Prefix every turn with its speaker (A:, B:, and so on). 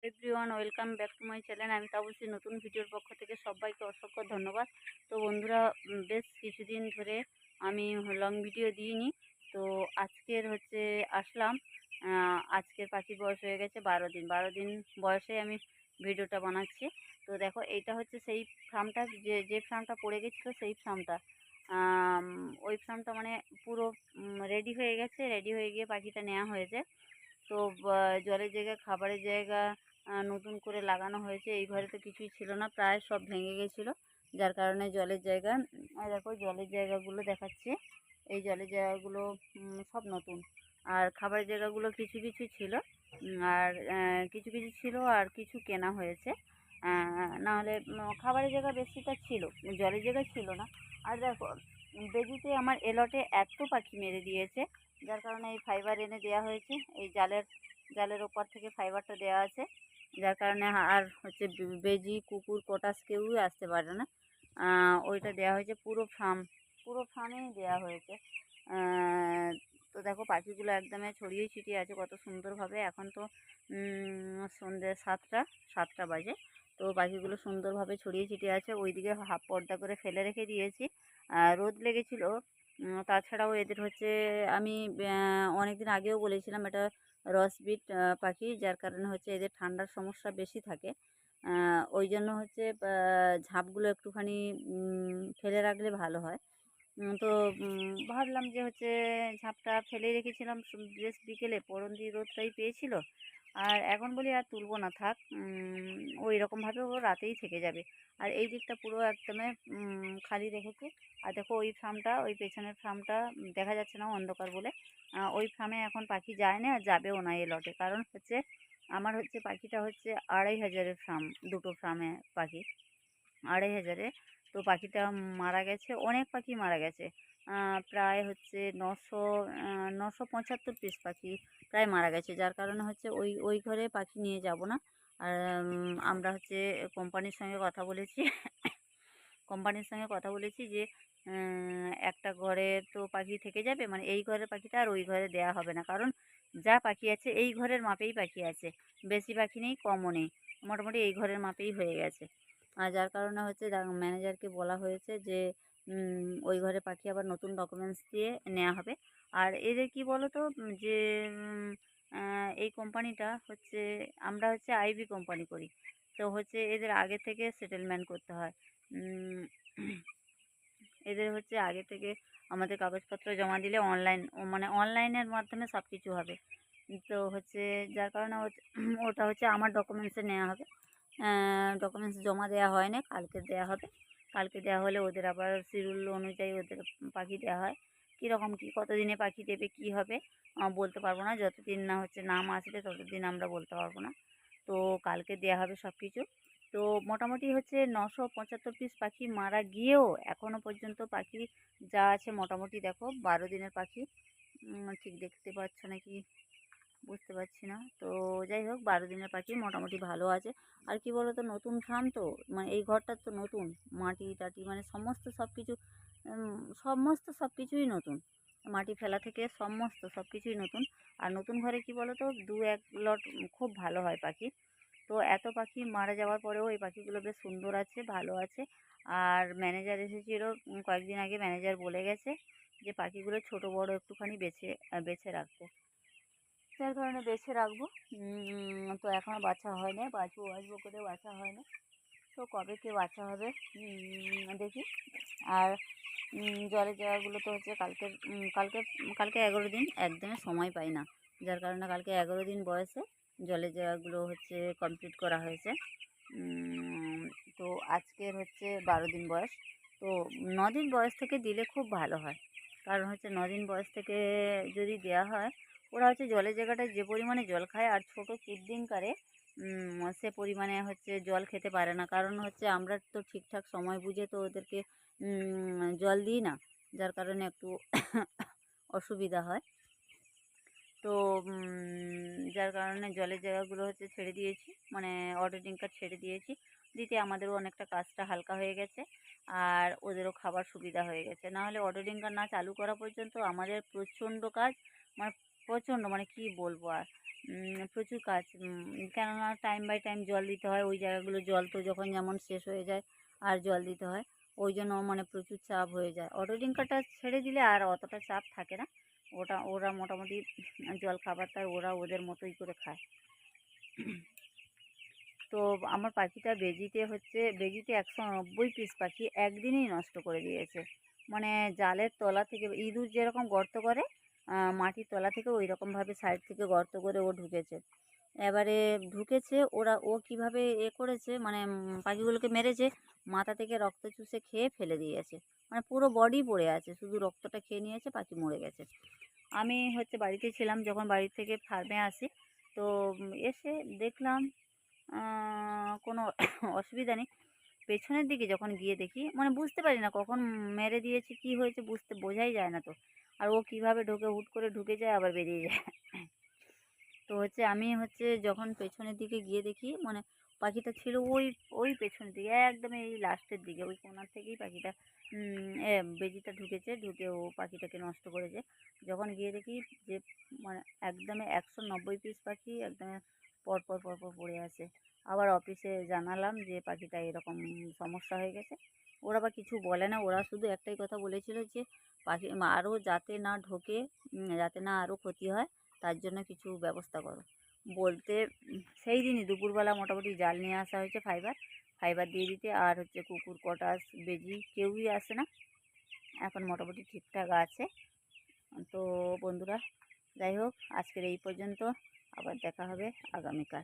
A: Everyone welcome back to my channel. আমি তাপসী, নতুন ভিডিওর পক্ষ থেকে সবাইকে অসংখ্য ধন্যবাদ। তো বন্ধুরা, বেশ কিছুদিন ধরে আমি লং ভিডিও দিইনি। তো আজকের আসলাম। আজকের পাখির বয়স হয়ে গেছে 12 দিন। 12 দিন বয়সে আমি ভিডিওটা বানাচ্ছি। তো দেখো, এইটা হচ্ছে সেই ফার্মটা, যে ফার্মটা পড়ে গেছিলো সেই ফার্মটা। ওই ফার্মটা মানে পুরো রেডি হয়ে গেছে। রেডি হয়ে গিয়ে পাখিটা নেওয়া হয়েছে। তো জলের জায়গা, খাবারের জায়গা নতুন করে লাগানো হয়েছে। এই ঘরে তো কিছুই ছিল না, প্রায় সব ভেঙে গেছিলো, যার কারণে জলের জায়গা, দেখো জলের জায়গাগুলো দেখাচ্ছি। এই জলের জায়গাগুলো সব নতুন। আর খাবারের জায়গাগুলো কিছু কিছু ছিল, আর কিছু কিছু ছিল, আর কিছু কেনা হয়েছে। নাহলে খাবারের জায়গা বেশিটা ছিল, জলের জায়গা ছিল না। আর দেখো, বেজিতে আমার এলটে এত পাখি মেরে দিয়েছে, যার কারণে এই ফাইবার এনে দেওয়া হয়েছে। এই জালের ওপর থেকে ফাইবারটা দেওয়া আছে, যার কারণে আর বেজি, কুকুর, পটাশ কেউই আসতে পারে না। ওইটা দেওয়া হয়েছে, পুরো ফার্মেই দেওয়া হয়েছে। তো দেখো, পাখিগুলো একদমই ছড়িয়ে ছিটিয়ে আছে কত সুন্দরভাবে। এখন তো সন্ধ্যে 7টা বাজে। তো পাখিগুলো সুন্দরভাবে ছড়িয়ে ছিটিয়ে আছে। ওইদিকে হাফ পর্দা করে ফেলে রেখে দিয়েছি, রোদ লেগেছিল। তাছাড়াও এদের আমি অনেক দিন আগেও বলেছিলাম, এটা রসবিট পাখি, যার কারণে এদের ঠান্ডার সমস্যা বেশি থাকে। ওই জন্য ঝাঁপগুলো একটুখানি ফেলে রাখলে ভালো হয়। তো ভাবলাম যে ঝাঁপটা ফেলে রেখেছিলাম বেশ বিকেলে, পরন্ত রোদটাই পেয়েছিল। আর এখন বলি আর তুলবো না, থাক। ওই রকমভাবে ও রাতেই থেকে যাবে। আর এই দিকটা পুরো একদমই খালি রেখেছি। আর দেখো, ওই পেছনের ফার্মটা দেখা যাচ্ছে না অন্ধকার বলে। ওই ফার্মে এখন পাখি যায় না, আর যাবেও না এ লটে। কারণ আমার পাখিটা 2,500-এর ফার্ম, দুটো ফার্মে পাখি 2,500-এ। তো পাখিটা মারা গেছে, অনেক পাখি মারা গেছে। প্রায় 975 পিস পাখি প্রায় মারা গেছে, যার কারণে ওই ঘরে পাখি নিয়ে যাব না। আর আমরা কোম্পানির সঙ্গে কথা বলেছি যে একটা ঘরে তো পাখি থেকে যাবে, মানে এই ঘরের পাখিটা আর ওই ঘরে দেয়া হবে না। কারণ যা পাখি আছে এই ঘরের মাপেই পাখি আছে, বেশি পাখি নেই, কমও নেই, মোটামুটি এই ঘরের মাপেই হয়ে গেছে। আর যার কারণে ম্যানেজারকে বলা হয়েছে যে ওই ঘরে পাখি আবার নতুন ডকুমেন্টস দিয়ে নেওয়া হবে। আর এদের কি বলো তো, যে এই কোম্পানিটা আমরা আইবি কোম্পানি করি। তো এদের আগে থেকে সেটেলমেন্ট করতে হয়। এদের আগে থেকে আমাদের কাগজপত্র জমা দিলে মানে অনলাইনের মাধ্যমে সব কিছু হবে। তো যার কারণে ওটা আমার ডকুমেন্টসে নেওয়া হবে। ডকুমেন্টস জমা দেওয়া হয় না, কালকে দেওয়া হবে। কালকে দেওয়া হলে ওদের আবার শিডিউল অনুযায়ী ওদের পাখি দেওয়া হয়। কীরকম কী, কতদিনে পাখি দেবে, কী হবে বলতে পারবো না। যতদিন না নাম আসবে ততদিন আমরা বলতে পারবো না। তো কালকে দেওয়া হবে সব কিছু। তো মোটামুটি 975 পিস পাখি মারা গিয়েও এখনও পর্যন্ত পাখি যা আছে, মোটামুটি দেখো 12 দিনের পাখি। ঠিক দেখতে পাচ্ছ নাকি বুঝতে পারছি না। তো যাই হোক, 12 দিনের পাখি মোটামুটি ভালো আছে। আর কি বলো তো, নতুন ফার্ম তো, মানে এই ঘরটা তো নতুন, মাটি টাটি মানে সমস্ত সব কিছুই নতুন, মাটি ফেলা থেকে সব কিছুই নতুন। আর নতুন ঘরে কি বলো তো, 2-1 লট খুব ভালো হয় পাখি। তো এত পাখি মারা যাওয়ার পরেও এই পাখিগুলো বেশ সুন্দর আছে, ভালো আছে। আর ম্যানেজার এসেছিল কয়েকদিন আগে, ম্যানেজার বলে গেছে যে পাখিগুলো ছোট বড় একটুখানি বেছে রাখতে, যার কারণে বেছে রাখবো। তো এখনও বাছা হয় না, আসবো করে বাছা হয় না। তো কবে কে বাছা হবে দেখি। আর জলের জায়গাগুলো তো কালকে কালকে 11 দিন, একদমই সময় পাই না, যার কারণে কালকে 11 দিন বয়সে জলের জায়গাগুলো কমপ্লিট করা হয়েছে। তো আজকের 12 দিন বয়স। তো 9 দিন বয়স থেকে দিলে খুব ভালো হয়। কারণ 9 দিন বয়স থেকে যদি দেওয়া হয়, ওরা জলের জায়গাটা যে পরিমাণে জল খায়, আর ছোটো কিডনিকারে সে পরিমাণে জল খেতে পারে না। কারণ আমরা তো ঠিকঠাক সময় বুঝে তো ওদেরকে জল দিই না, যার কারণে একটু অসুবিধা হয়। তো যার কারণে জলের জায়গাগুলো ছেড়ে দিয়েছি, মানে অটো ড্রিঙ্কার ছেড়ে দিয়েছি। দিতে আমাদেরও অনেকটা কাজটা হালকা হয়ে গেছে, আর ওদেরও খাবার সুবিধা হয়ে গেছে। নাহলে অটো ড্রিঙ্কার না চালু করা পর্যন্ত আমাদের প্রচণ্ড কাজ, মানে প্রচণ্ড মানে কি বলবো আর প্রচুর কাজ, কেননা টাইম বাই টাইম জল দিতে হয় ওই জায়গাগুলো, জল তো যখন যেমন শেষ হয়ে যায় আর জল দিতে হয়, ওই জন্য মানে প্রচুর চাপ হয়ে যায়। অটো ডিঙ্কারটা ছেড়ে দিলে আর অতটা চাপ থাকে না, ওরা মোটামুটি জল খাবারটা ওরা ওদের মতোই করে খায়। তো আমার পাখিটা বেজিতে 190 পিস পাখি একদিনেই নষ্ট করে দিয়েছে। মানে জালের তলা থেকে ইঁদুর যেরকম গর্ত করে মাটির তলা থেকে ওই রকমভাবে সাইড থেকে গর্ত করে ও ঢুকেছে। এবারে ও কীভাবে করেছে মানে পাখিগুলোকে মেরেছে, মাথা থেকে রক্ত চুষে খেয়ে ফেলে দিয়েছে। মানে পুরো বডি পড়ে আছে, শুধু রক্তটা খেয়ে নিয়েছে, পাখি মরে গেছে। আমি বাড়িতে ছিলাম যখন বাড়ি থেকে ফার্মে আসি, তো এসে দেখলাম কোনো অসুবিধা নেই। পেছনের দিকে যখন গিয়ে দেখি মানে বুঝতে পারি না কখন মেরে দিয়েছে, কী হয়েছে বোঝাই যায় না তো। আর ও কীভাবে হুট করে ঢুকে যায় আবার বেরিয়ে যায়। তো আমি যখন পেছনের দিকে গিয়ে দেখি মানে পাখিটা ছিল ওই পেছনের দিকে, একদম এই লাস্টের দিকে, ওই কোণার থেকেই পাখিটা বেজিটা ঢুকে ও পাখিটাকে নষ্ট করেছে। যখন গিয়ে দেখি যে মানে একদমই 190 পিস পাখি একদম পরপর পরপর পড়ে আছে। আবার অফিসে জানালাম যে পাখিটা এরকম সমস্যা হয়ে গেছে। ওরা বা কিছু বলে না, ওরা শুধু একটাই কথা বলেছিল যে পাখি আরও যাতে না ঢোকে, যাতে না আরও ক্ষতি হয়, তার জন্য কিছু ব্যবস্থা করো। বলতে সেই দিনই দুপুরবেলা মোটামুটি জাল নিয়ে আসা হয়েছে, ফাইবার দিয়ে দিতে। আর কুকুর, কটাস, বেজি কেউই আসে না, এখন মোটামুটি ঠিকঠাক আছে। তো বন্ধুরা, যাই হোক, আজকের এই পর্যন্ত, আবার দেখা হবে আগামীকাল।